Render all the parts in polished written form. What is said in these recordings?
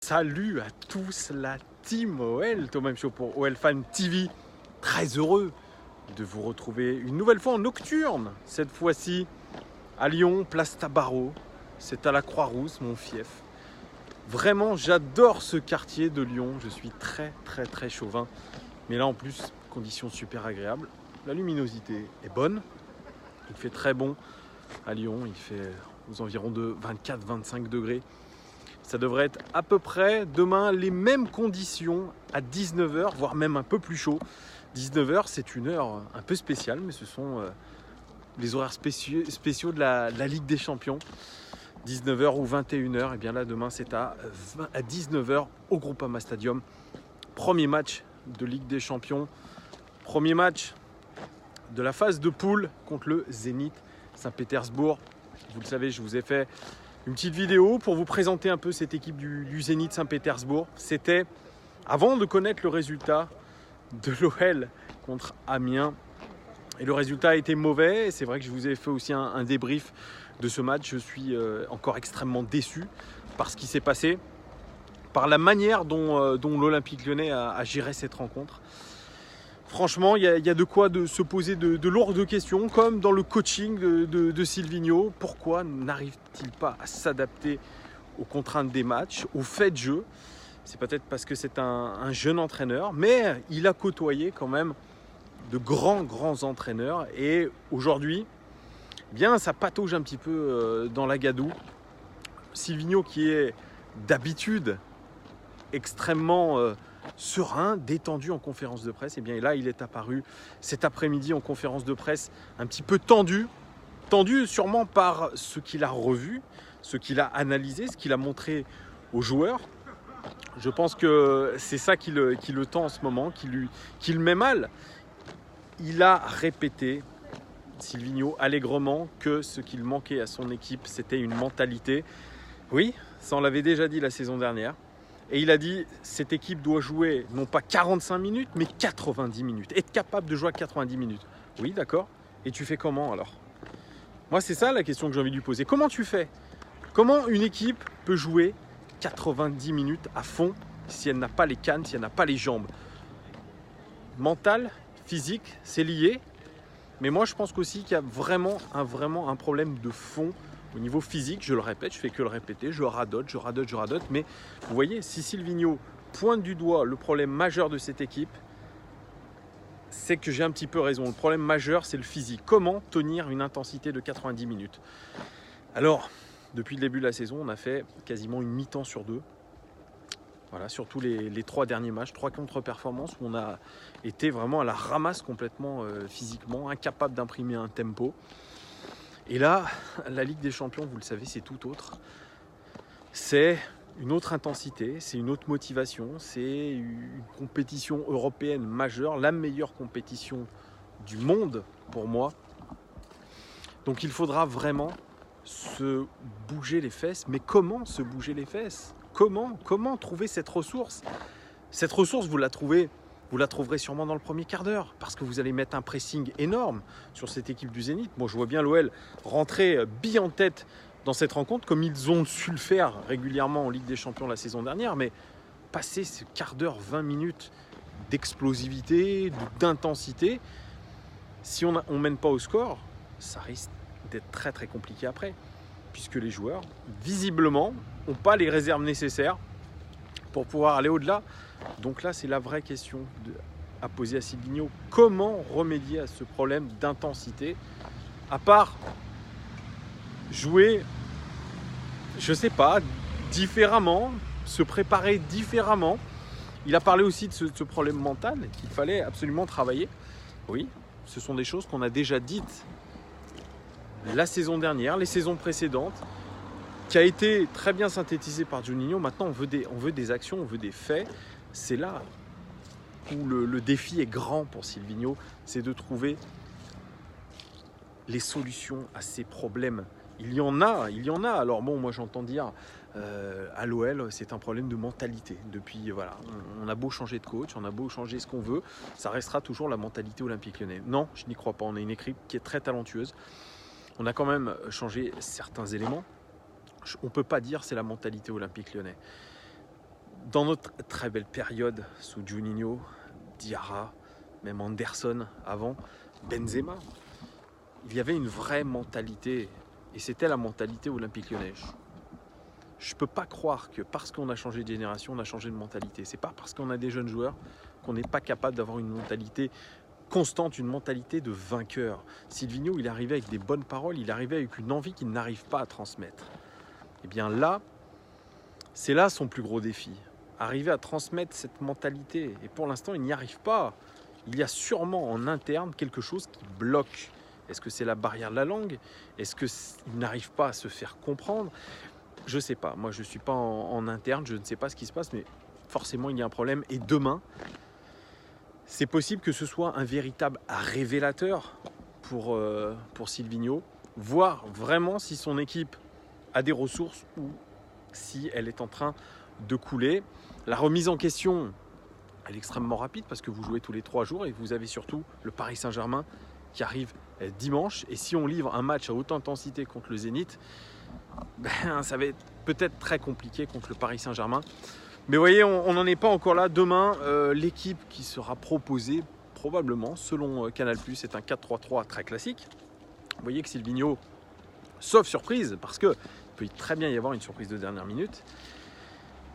Salut à tous la team OL, Thomas Show pour OL Fan TV. Très heureux de vous retrouver une nouvelle fois en nocturne. Cette fois-ci à Lyon, place Tabarot. C'est à la Croix-Rousse, mon fief. Vraiment, j'adore ce quartier de Lyon. Je suis très chauvin. Mais là en plus, conditions super agréables. La luminosité est bonne. Il fait très bon à Lyon. Il fait aux environs de 24-25 degrés. Ça devrait être à peu près demain les mêmes conditions à 19h, voire même un peu plus chaud. 19h, c'est une heure un peu spéciale, mais ce sont les horaires spéciaux de la Ligue des Champions. 19h ou 21h, et bien là demain c'est à 19h au Groupama Stadium. Premier match de Ligue des Champions, premier match de la phase de poule contre le Zénith Saint-Pétersbourg. Vous le savez, je vous ai fait une petite vidéo pour vous présenter un peu cette équipe du Zénith Saint-Pétersbourg. C'était avant de connaître le résultat de l'OL contre Amiens. Et le résultat a été mauvais. C'est vrai que je vous ai fait aussi un débrief de ce match. Je suis encore extrêmement déçu par ce qui s'est passé, par la manière dont l'Olympique Lyonnais a géré cette rencontre. Franchement, il y a de quoi se poser de lourdes questions, comme dans le coaching de Silvinho. Pourquoi n'arrive-t-il pas à s'adapter aux contraintes des matchs, aux faits de jeu? C'est peut-être parce que c'est un jeune entraîneur, mais il a côtoyé quand même de grands entraîneurs. Et aujourd'hui, bien, ça patauge un petit peu dans la gadoue. Silvinho, qui est d'habitude extrêmement serein, détendu en conférence de presse, et bien là il est apparu cet après-midi en conférence de presse un petit peu tendu sûrement par ce qu'il a revu, ce qu'il a analysé, ce qu'il a montré aux joueurs. Je pense que c'est ça qui le tend en ce moment, qui le met mal. Il a répété, Silvinho, allègrement, que ce qu'il manquait à son équipe, c'était une mentalité. Oui, ça on l'avait déjà dit la saison dernière. Et il a dit, cette équipe doit jouer non pas 45 minutes, mais 90 minutes. Être capable de jouer à 90 minutes. Oui, d'accord. Et tu fais comment alors? Moi, c'est ça la question que j'ai envie de lui poser. Comment tu fais? Comment une équipe peut jouer 90 minutes à fond si elle n'a pas les cannes, si elle n'a pas les jambes? Mental, physique, c'est lié. Mais moi, je pense qu'aussi qu'il y a vraiment un problème de fond. Au niveau physique, je le répète, je fais que le répéter, je radote, mais vous voyez, si Silvinho pointe du doigt le problème majeur de cette équipe, c'est que j'ai un petit peu raison. Le problème majeur, c'est le physique. Comment tenir une intensité de 90 minutes? Alors, depuis le début de la saison, on a fait quasiment une mi-temps sur deux. Voilà, surtout les 3 derniers matchs, 3 contre-performances où on a été vraiment à la ramasse complètement physiquement, incapable d'imprimer un tempo. Et là, la Ligue des Champions, vous le savez, c'est tout autre. C'est une autre intensité, c'est une autre motivation, c'est une compétition européenne majeure, la meilleure compétition du monde pour moi. Donc il faudra vraiment se bouger les fesses. Mais comment se bouger les fesses? Comment trouver cette ressource? Cette ressource, vous la trouverez sûrement dans le premier quart d'heure, parce que vous allez mettre un pressing énorme sur cette équipe du Zénith. Moi, je vois bien l'OL rentrer bille en tête dans cette rencontre, comme ils ont su le faire régulièrement en Ligue des Champions la saison dernière, mais passer ce quart d'heure, 20 minutes d'explosivité, d'intensité, si on ne mène pas au score, ça risque d'être très compliqué après, puisque les joueurs, visiblement, n'ont pas les réserves nécessaires pour pouvoir aller au-delà. Donc là, c'est la vraie question à poser à Silvinho. Comment remédier à ce problème d'intensité, à part jouer, je ne sais pas, différemment, se préparer différemment. Il a parlé aussi de ce problème mental qu'il fallait absolument travailler. Oui, ce sont des choses qu'on a déjà dites la saison dernière, les saisons précédentes, qui a été très bien synthétisé par Juninho. Maintenant, on veut des actions, on veut des faits. C'est là où le défi est grand pour Silvinho, c'est de trouver les solutions à ces problèmes. Il y en a. Alors bon, moi j'entends dire à l'OL, c'est un problème de mentalité. Depuis, voilà, on a beau changer de coach, on a beau changer ce qu'on veut, ça restera toujours la mentalité Olympique Lyonnais. Non, je n'y crois pas. On a une équipe qui est très talentueuse. On a quand même changé certains éléments. On ne peut pas dire c'est la mentalité Olympique Lyonnais. Dans notre très belle période sous Juninho, Diarra, même Anderson avant, Benzema, il y avait une vraie mentalité et c'était la mentalité Olympique Lyonnais. Je ne peux pas croire que parce qu'on a changé de génération, on a changé de mentalité. C'est pas parce qu'on a des jeunes joueurs qu'on n'est pas capable d'avoir une mentalité constante, une mentalité de vainqueur. Silvinho, il arrivait avec des bonnes paroles, il arrivait avec une envie qu'il n'arrive pas à transmettre. Et bien là, c'est là son plus gros défi. Arriver à transmettre cette mentalité. Et pour l'instant, il n'y arrive pas. Il y a sûrement en interne quelque chose qui bloque. Est-ce que c'est la barrière de la langue? Est-ce qu'il n'arrive pas à se faire comprendre? Je ne sais pas. Moi, je ne suis pas en interne. Je ne sais pas ce qui se passe. Mais forcément, il y a un problème. Et demain, c'est possible que ce soit un véritable révélateur pour Silvinho. Voir vraiment si son équipe a des ressources ou si elle est en train de couler. La remise en question, elle est extrêmement rapide parce que vous jouez tous les 3 jours et vous avez surtout le Paris Saint-Germain qui arrive dimanche. Et si on livre un match à haute intensité contre le Zénith, ça va être peut-être très compliqué contre le Paris Saint-Germain. Mais vous voyez, on n'en est pas encore là. Demain, l'équipe qui sera proposée, probablement, selon Canal+, est un 4-3-3 très classique. Vous voyez que Silvinho, sauf surprise, parce qu'il peut très bien y avoir une surprise de dernière minute,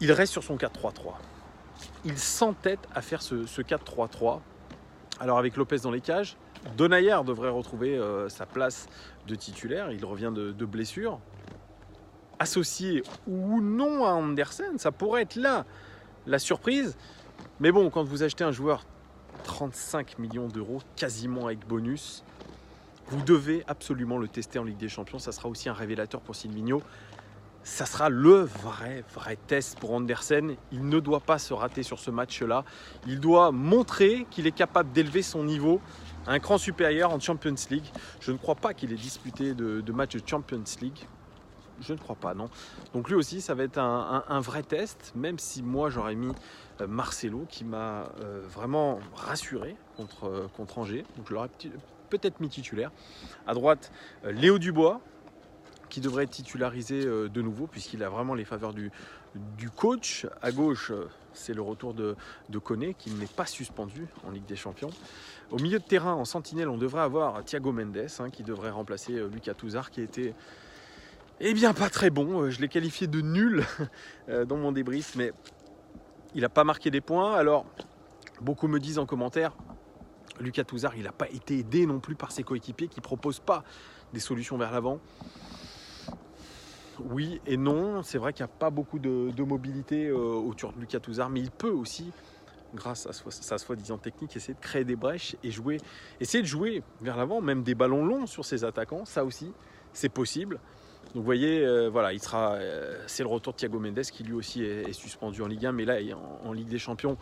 il reste sur son 4-3-3. Il s'entête à faire ce 4-3-3. Alors avec Lopez dans les cages, Donayer devrait retrouver sa place de titulaire. Il revient de blessure. Associé ou non à Andersen, ça pourrait être là la surprise. Mais bon, quand vous achetez un joueur 35 millions d'euros, quasiment avec bonus, vous devez absolument le tester en Ligue des Champions. Ça sera aussi un révélateur pour Silvinho. Ça sera le vrai test pour Andersen. Il ne doit pas se rater sur ce match-là. Il doit montrer qu'il est capable d'élever son niveau à un cran supérieur en Champions League. Je ne crois pas qu'il ait disputé de match de Champions League. Je ne crois pas, non. Donc lui aussi, ça va être un vrai test, même si moi, j'aurais mis Marcelo, qui m'a vraiment rassuré contre Angers. Donc je l'aurais peut-être mis titulaire. À droite, Léo Dubois, qui devrait être titularisé de nouveau, puisqu'il a vraiment les faveurs du coach. À gauche, c'est le retour de Koné, qui n'est pas suspendu en Ligue des Champions. Au milieu de terrain, en sentinelle, on devrait avoir Thiago Mendes, qui devrait remplacer Lucas Touzard, qui était pas très bon. Je l'ai qualifié de nul dans mon débrief, mais il n'a pas marqué des points. Alors, beaucoup me disent en commentaire, Lucas Touzard, il n'a pas été aidé non plus par ses coéquipiers qui ne proposent pas des solutions vers l'avant. Oui et non, c'est vrai qu'il n'y a pas beaucoup de mobilité autour de Lucas Touzard, mais il peut aussi, grâce à sa soi-disant technique, essayer de créer des brèches et essayer de jouer vers l'avant, même des ballons longs sur ses attaquants, ça aussi, c'est possible. Donc vous voyez, c'est le retour de Thiago Mendes qui lui aussi est suspendu en Ligue 1, mais là en Ligue des Champions,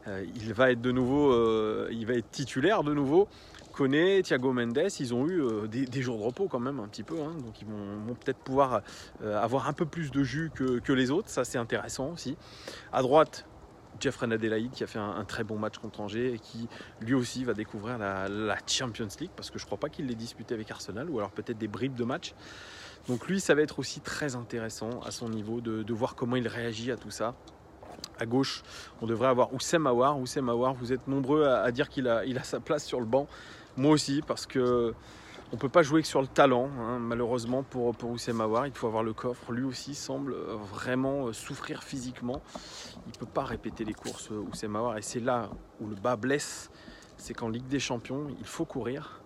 il va être titulaire de nouveau. Koné, Thiago Mendes, ils ont eu des jours de repos quand même un petit peu, donc ils vont peut-être pouvoir avoir un peu plus de jus que les autres, ça c'est intéressant aussi. À droite, Jeffrey Adelaide qui a fait un très bon match contre Angers et qui lui aussi va découvrir la Champions League, parce que je ne crois pas qu'il l'ait disputé avec Arsenal, ou alors peut-être des bribes de match. Donc lui, ça va être aussi très intéressant à son niveau de voir comment il réagit à tout ça. À gauche, on devrait avoir Oussem Aouar. Oussem Aouar, vous êtes nombreux à dire qu'il a sa place sur le banc. Moi aussi, parce que on ne peut pas jouer que sur le talent, malheureusement pour Oussem Aouar. Il faut avoir le coffre. Lui aussi semble vraiment souffrir physiquement. Il ne peut pas répéter les courses, Oussem Aouar. Et c'est là où le bas blesse. C'est qu'en Ligue des Champions, il faut courir.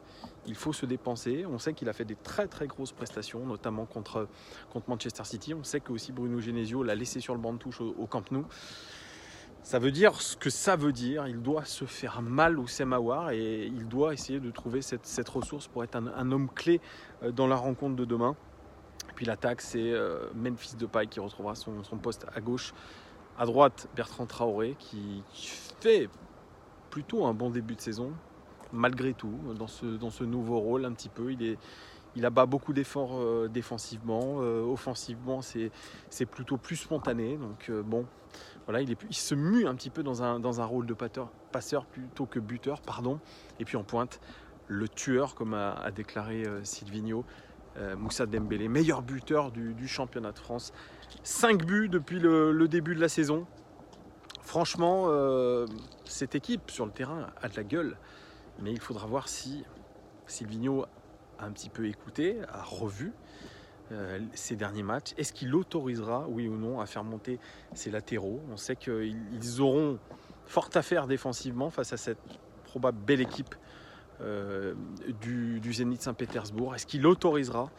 Il faut se dépenser. On sait qu'il a fait des très très grosses prestations, notamment contre Manchester City. On sait que aussi Bruno Genesio l'a laissé sur le banc de touche au Camp Nou. Ça veut dire ce que ça veut dire. Il doit se faire mal Oussem Aouar et il doit essayer de trouver cette ressource pour être un homme clé dans la rencontre de demain. Et puis l'attaque, c'est Memphis Depay qui retrouvera son poste à gauche. À droite, Bertrand Traoré qui fait plutôt un bon début de saison. Malgré tout, dans ce nouveau rôle un petit peu, il abat beaucoup d'efforts défensivement, offensivement c'est plutôt plus spontané, donc voilà, il se mue un petit peu dans un rôle de passeur plutôt que buteur, et puis en pointe, le tueur, comme a déclaré Silvinho, Moussa Dembélé, meilleur buteur du championnat de France, 5 buts depuis le début de la saison. Franchement, cette équipe sur le terrain a de la gueule, mais il faudra voir si Silvinho a un petit peu écouté, a revu ces derniers matchs. Est-ce qu'il autorisera, oui ou non, à faire monter ses latéraux? On sait qu'ils auront fort à faire défensivement face à cette probable belle équipe du Zénith Saint-Pétersbourg. Est-ce qu'il autorisera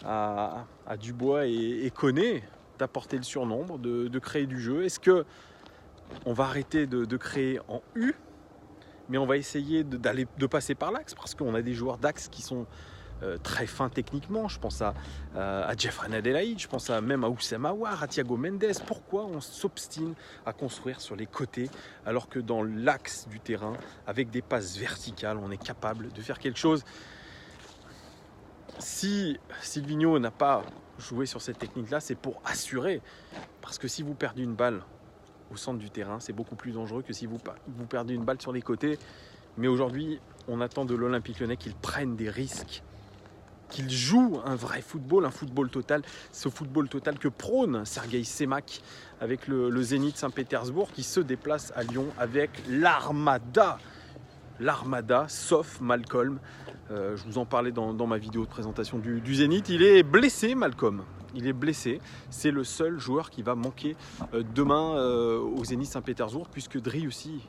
à Dubois et Koné d'apporter le surnombre, de créer du jeu? Est-ce qu'on va arrêter de créer en U, mais on va essayer de passer par l'axe, parce qu'on a des joueurs d'axe qui sont très fins techniquement? Je pense à Jeffrey Adelaide, je pense même à Oussem Aouar, à Thiago Mendes. Pourquoi on s'obstine à construire sur les côtés alors que dans l'axe du terrain, avec des passes verticales, on est capable de faire quelque chose? Si Silvinho n'a pas joué sur cette technique-là, c'est pour assurer, parce que si vous perdez une balle au centre du terrain, c'est beaucoup plus dangereux que si vous perdez une balle sur les côtés. Mais aujourd'hui, on attend de l'Olympique Lyonnais qu'il prenne des risques, qu'il joue un vrai football, un football total, ce football total que prône Sergueï Semak avec le Zénith Saint-Pétersbourg, qui se déplace à Lyon avec l'armada, sauf Malcolm. Je vous en parlais dans ma vidéo de présentation du Zénith. Il est blessé, Malcolm. Il est blessé. C'est le seul joueur qui va manquer demain au Zénith Saint-Pétersbourg, puisque Driussi,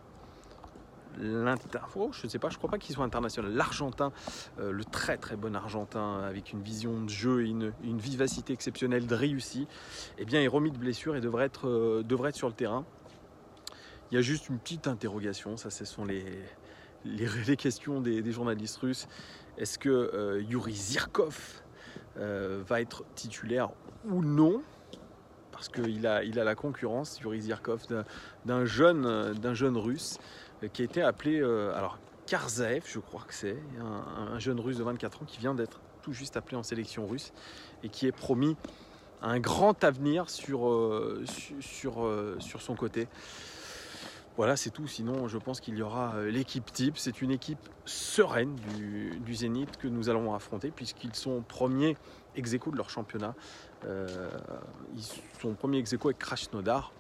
je ne sais pas, je crois pas qu'il soit international. L'Argentin, le très très bon Argentin, avec une vision de jeu et une vivacité exceptionnelle, Driussi, eh bien, est remis de blessure et devrait être sur le terrain. Il y a juste une petite interrogation, ça ce sont les questions des journalistes russes. Est-ce que Yuri Zirkov va être titulaire ou non? Parce qu'il a la concurrence, Yuri Zirkov, d'un jeune russe qui a été appelé, alors Karzaev, je crois que c'est, un jeune russe de 24 ans qui vient d'être tout juste appelé en sélection russe et qui est promis un grand avenir sur son côté. Voilà, c'est tout. Sinon, je pense qu'il y aura l'équipe type. C'est une équipe sereine du Zénith que nous allons affronter, puisqu'ils sont premiers ex-aequo de leur championnat. Ils sont premiers ex-aequo avec Krasnodar.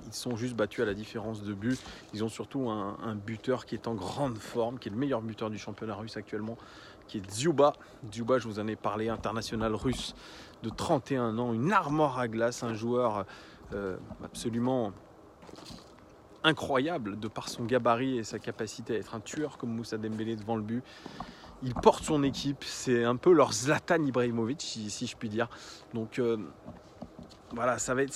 Ils sont juste battus à la différence de but. Ils ont surtout un buteur qui est en grande forme, qui est le meilleur buteur du championnat russe actuellement, qui est Dzyuba. Dzyuba, je vous en ai parlé, international russe de 31 ans, une armoire à glace, un joueur absolument incroyable de par son gabarit et sa capacité à être un tueur comme Moussa Dembélé devant le but. Il porte son équipe, c'est un peu leur Zlatan Ibrahimovic, si je puis dire. Donc voilà, ça va être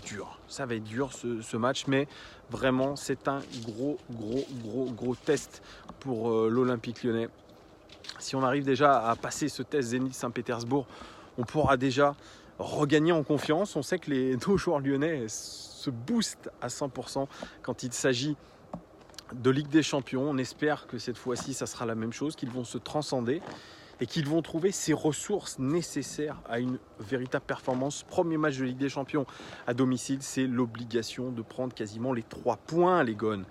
dur. Ça va être dur ce match, mais vraiment c'est un gros test pour l'Olympique Lyonnais. Si on arrive déjà à passer ce test Zénith Saint-Pétersbourg, on pourra déjà regagner en confiance. On sait que nos joueurs lyonnais se boostent à 100% quand il s'agit de Ligue des Champions. On espère que cette fois-ci, ça sera la même chose, qu'ils vont se transcender et qu'ils vont trouver ces ressources nécessaires à une véritable performance. Premier match de Ligue des Champions à domicile, c'est l'obligation de prendre quasiment les 3 points, les Gones.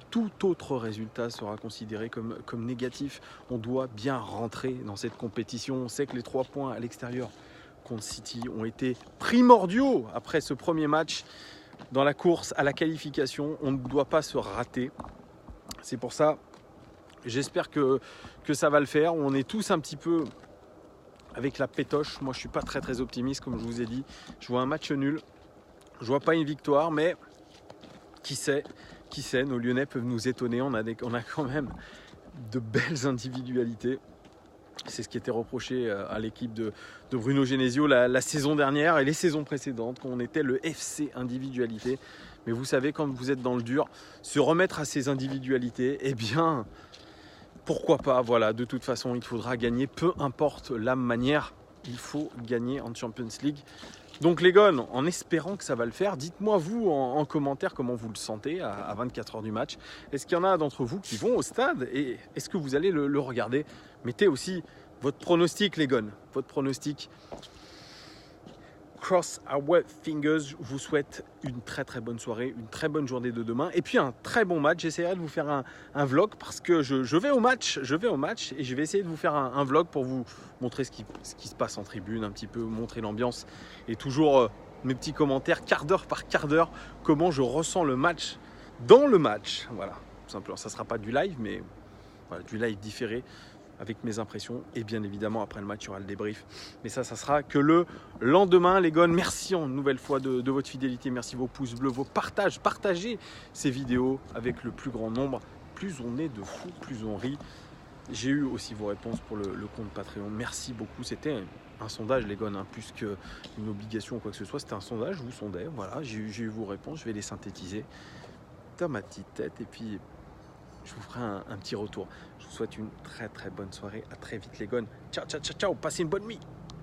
Tout autre résultat sera considéré comme négatif. On doit bien rentrer dans cette compétition. On sait que les 3 points à l'extérieur contre City ont été primordiaux après ce premier match dans la course à la qualification. On ne doit pas se rater. C'est pour ça, j'espère que ça va le faire. On est tous un petit peu avec la pétoche. Moi, je ne suis pas très optimiste, comme je vous ai dit. Je vois un match nul. Je ne vois pas une victoire, mais qui sait, nos Lyonnais peuvent nous étonner. On a quand même de belles individualités. C'est ce qui était reproché à l'équipe de Bruno Genesio la saison dernière et les saisons précédentes, quand on était le FC individualité. Mais vous savez, quand vous êtes dans le dur, se remettre à ces individualités, eh bien, pourquoi pas, voilà, de toute façon, il faudra gagner, peu importe la manière, il faut gagner en Champions League. Donc les Gones, en espérant que ça va le faire, dites-moi vous en commentaire comment vous le sentez à 24 heures du match. Est-ce qu'il y en a d'entre vous qui vont au stade et est-ce que vous allez le regarder? Mettez aussi votre pronostic, les Gones, votre pronostic. Cross our fingers, je vous souhaite une très bonne soirée, une très bonne journée de demain et puis un très bon match. J'essaierai de vous faire un vlog parce que je vais au match et je vais essayer de vous faire un vlog pour vous montrer ce qui se passe en tribune, un petit peu montrer l'ambiance et toujours mes petits commentaires, quart d'heure par quart d'heure, comment je ressens le match dans le match. Voilà, tout simplement. Ça ne sera pas du live, mais voilà, du live différé avec mes impressions. Et bien évidemment, après le match, il y aura le débrief. Mais ça sera que le lendemain, les gars. Merci en nouvelle fois de votre fidélité. Merci vos pouces bleus, vos partages. Partagez ces vidéos avec le plus grand nombre. Plus on est de fous, plus on rit. J'ai eu aussi vos réponses pour le compte Patreon. Merci beaucoup. C'était un sondage, les gars, hein, plus qu'une obligation ou quoi que ce soit. C'était un sondage, je vous sondais. Voilà, j'ai eu vos réponses. Je vais les synthétiser dans ma petite tête. Et puis, je vous ferai un petit retour. Je vous souhaite une très très bonne soirée. À très vite, les gars. Ciao, ciao, ciao, ciao. Passez une bonne nuit.